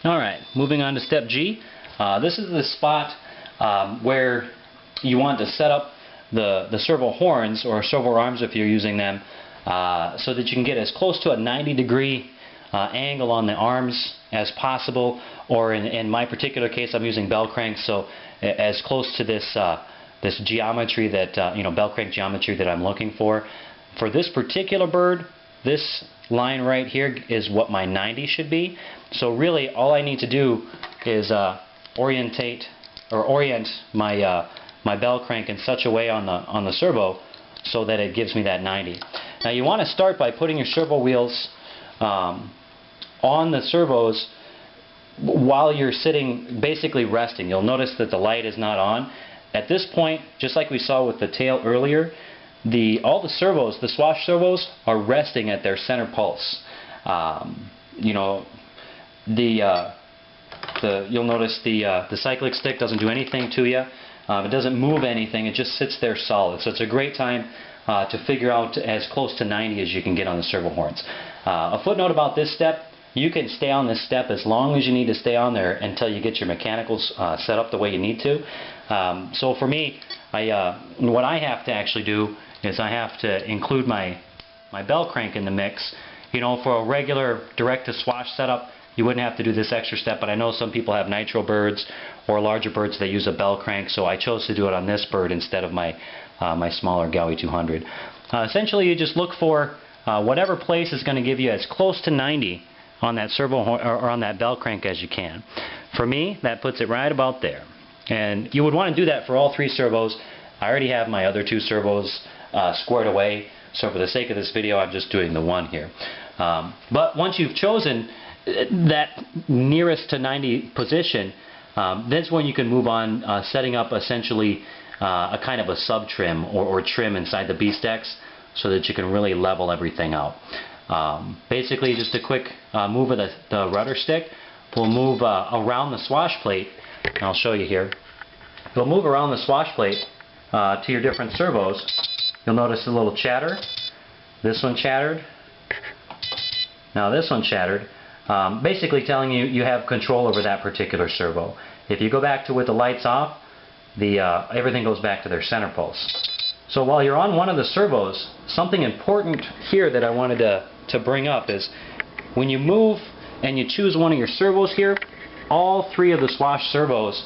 Alright, moving on to step G. This is the spot where you want to set up the servo horns or servo arms if you're using them so that you can get as close to a 90-degree angle on the arms as possible, or in my particular case I'm using bell cranks, so as close to this this geometry that bell crank geometry that I'm looking for. For this particular bird, this line right here is what my 90 should be. So really all I need to do is orient my my bell crank in such a way on the servo so that it gives me that 90. Now you want to start by putting your servo wheels on the servos while you're sitting, basically resting. You'll notice that the light is not on. At this point, just like we saw with the tail earlier, all the servos, the swash servos, are resting at their center pulse. You'll notice the cyclic stick doesn't do anything to you. It doesn't move anything. It just sits there solid. So it's a great time to figure out as close to 90 as you can get on the servo horns. A footnote about this step: you can stay on this step as long as you need to stay on there until you get your mechanicals set up the way you need to. So for me, what I have to actually do is I have to include my bell crank in the mix. For a regular direct to swash setup, you wouldn't have to do this extra step, but I know some people have nitro birds or larger birds that use a bell crank, so I chose to do it on this bird instead of my smaller Gowie 200. Essentially, you just look for whatever place is going to give you as close to 90 on that servo or on that bell crank as you can. For me, that puts it right about there. And you would want to do that for all three servos. I already have my other two servos squared away, so for the sake of this video I'm just doing the one here. But once you've chosen that nearest to 90 position, that's when you can move on setting up essentially a kind of a sub trim or trim inside the BeastX so that you can really level everything out. Basically just a quick move of the rudder stick will move around the swash plate, and I'll show you here. It'll move around the swash plate to your different servos. You'll notice a little chatter. This one chattered. Now this one chattered. Basically telling you you have control over that particular servo. If you go back to with the lights off, everything goes back to their center pulse. So while you're on one of the servos, something important here that I wanted to bring up is when you move and you choose one of your servos here, all three of the swash servos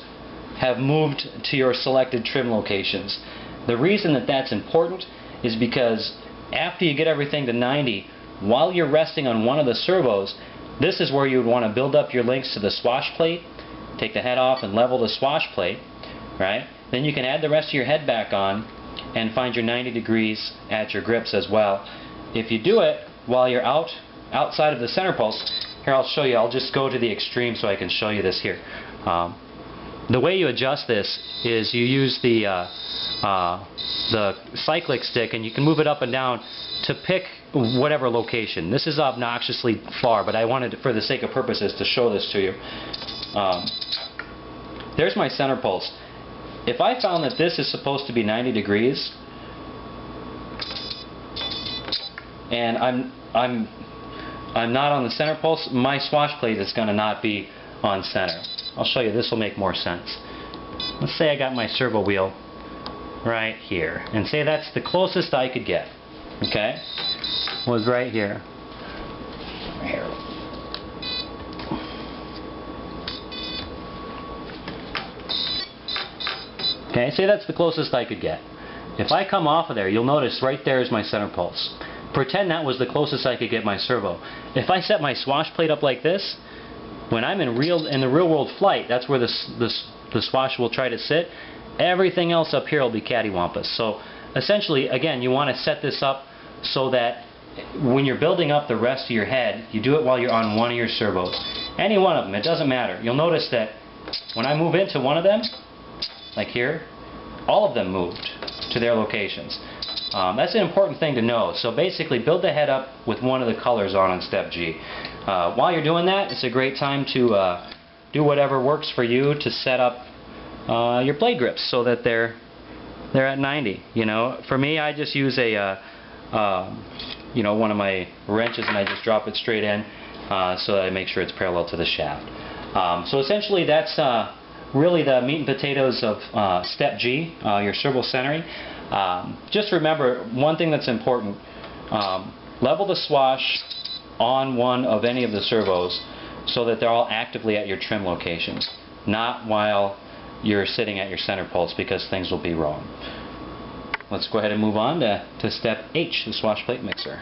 have moved to your selected trim locations. The reason that that's important is because after you get everything to 90, while you're resting on one of the servos, this is where you would want to build up your links to the swash plate, take the head off and level the swash plate, right? Then you can add the rest of your head back on and find your 90 degrees at your grips as well. If you do it while you're outside of the center pulse, here I'll show you. I'll just go to the extreme so I can show you this here. The way you adjust this is you use the cyclic stick, and you can move it up and down to pick whatever location. This is obnoxiously far, but I wanted, for the sake of purposes, to show this to you. There's my center pulse. If I found that this is supposed to be 90 degrees, and I'm not on the center pulse, my swash plate is going to not be on center. I'll show you. This will make more sense. Let's say I got my servo wheel right here, and say that's the closest I could get. Okay, was right here. Okay, say that's the closest I could get. If I come off of there, you'll notice right there is my center pulse. Pretend that was the closest I could get my servo. If I set my swash plate up like this, when I'm in the real world flight, that's where the swash will try to sit. Everything else up here will be cattywampus. So essentially, again, you want to set this up so that when you're building up the rest of your head, you do it while you're on one of your servos. Any one of them, it doesn't matter. You'll notice that when I move into one of them, like here, all of them moved to their locations. That's an important thing to know. So basically, build the head up with one of the colors on step G. While you're doing that, it's a great time to do whatever works for you to set up your blade grips so that they're at 90. For me, I just use one of my wrenches and I just drop it straight in so that I make sure it's parallel to the shaft. So essentially that's really the meat and potatoes of Step G, your servo centering. Just remember one thing that's important. Level the swash on one of any of the servos so that they're all actively at your trim locations, not while you're sitting at your center pulse, because things will be wrong. Let's go ahead and move on to Step H, the swash plate mixer.